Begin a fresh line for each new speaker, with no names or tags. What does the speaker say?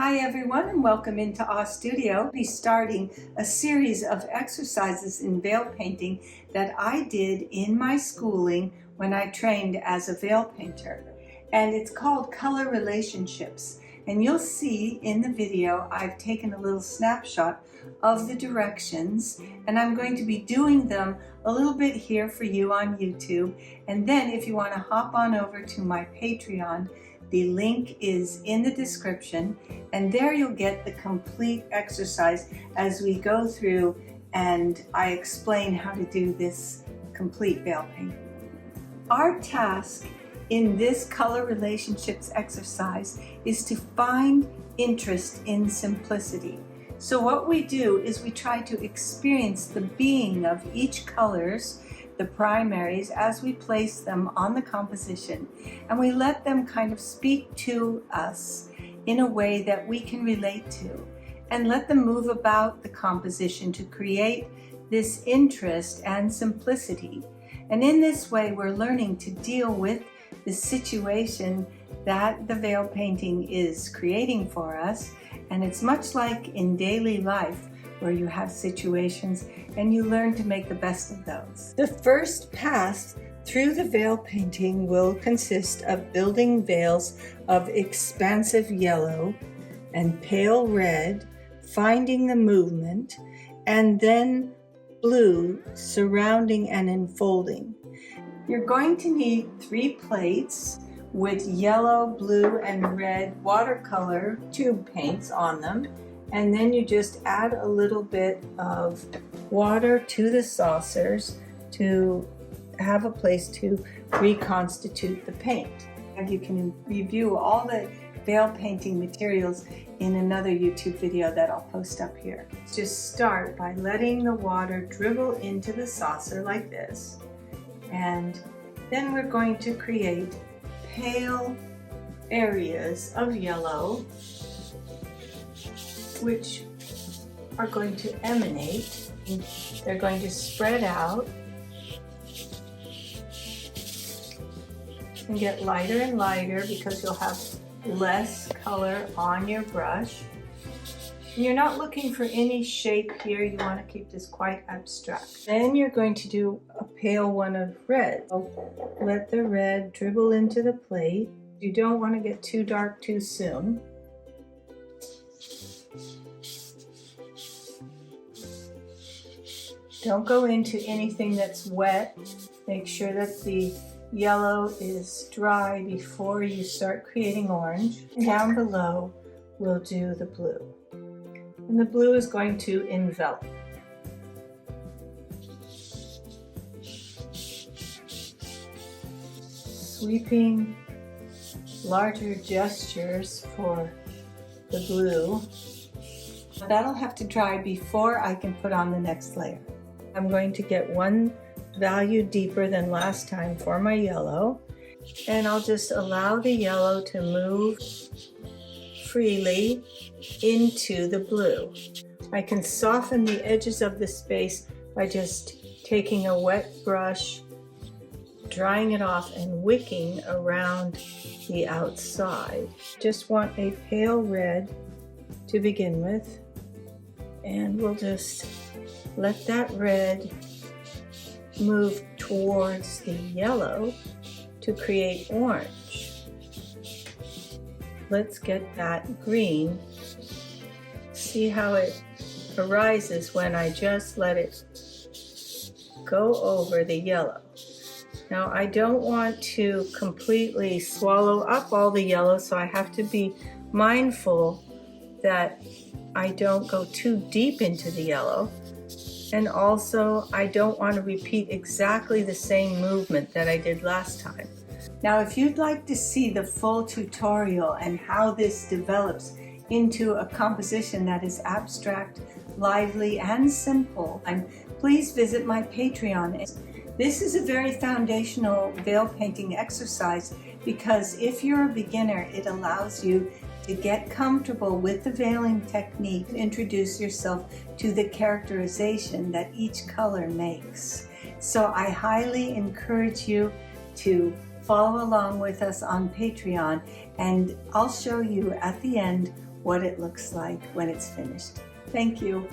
Hi everyone, and welcome into our studio. We'll be starting a series of exercises in veil painting that I did in my schooling when I trained as a veil painter. And it's called Color Relationships. And you'll see in the video I've taken a little snapshot of the directions, and I'm going to be doing them a little bit here for you on YouTube. And then if you want to hop on over to my Patreon, the link is in the description, and there you'll get the complete exercise as we go through and I explain how to do this complete veil painting. Our task in this color relationships exercise is to find interest in simplicity. So what we do is we try to experience the being of each colors, the primaries, as we place them on the composition, and we let them kind of speak to us in a way that we can relate to, and let them move about the composition to create this interest and simplicity. And in this way we're learning to deal with the situation that the veil painting is creating for us. And it's much like in daily life, where you have situations and you learn to make the best of those. The first pass through the veil painting will consist of building veils of expansive yellow and pale red, finding the movement, and then blue surrounding and enfolding. You're going to need 3 plates with yellow, blue, and red watercolor tube paints on them. And then you just add a little bit of water to the saucers to have a place to reconstitute the paint. And you can review all the veil painting materials in another YouTube video that I'll post up here. Just start by letting the water dribble into the saucer like this. And then we're going to create pale areas of yellow, which are going to emanate. They're going to spread out and get lighter and lighter because you'll have less color on your brush. And you're not looking for any shape here. You want to keep this quite abstract. Then you're going to do a pale one of red. So let the red dribble into the plate. You don't want to get too dark too soon. Don't go into anything that's wet. Make sure that the yellow is dry before you start creating orange. Down below, we'll do the blue. And the blue is going to envelop. Sweeping larger gestures for the blue. That'll have to dry before I can put on the next layer. I'm going to get one value deeper than last time for my yellow, and I'll just allow the yellow to move freely into the blue. I can soften the edges of the space by just taking a wet brush, drying it off, and wicking around the outside. Just want a pale red to begin with, and we'll just let that red move towards the yellow to create orange. Let's get that green. See how it arises when I just let it go over the yellow. Now I don't want to completely swallow up all the yellow, so I have to be mindful that I don't go too deep into the yellow. And also, I don't want to repeat exactly the same movement that I did last time. Now, if you'd like to see the full tutorial and how this develops into a composition that is abstract, lively, and simple, please visit my Patreon. This is a very foundational veil painting exercise because if you're a beginner, it allows you to get comfortable with the veiling technique, introduce yourself to the characterization that each color makes. So I highly encourage you to follow along with us on Patreon, and I'll show you at the end what it looks like when it's finished. Thank you.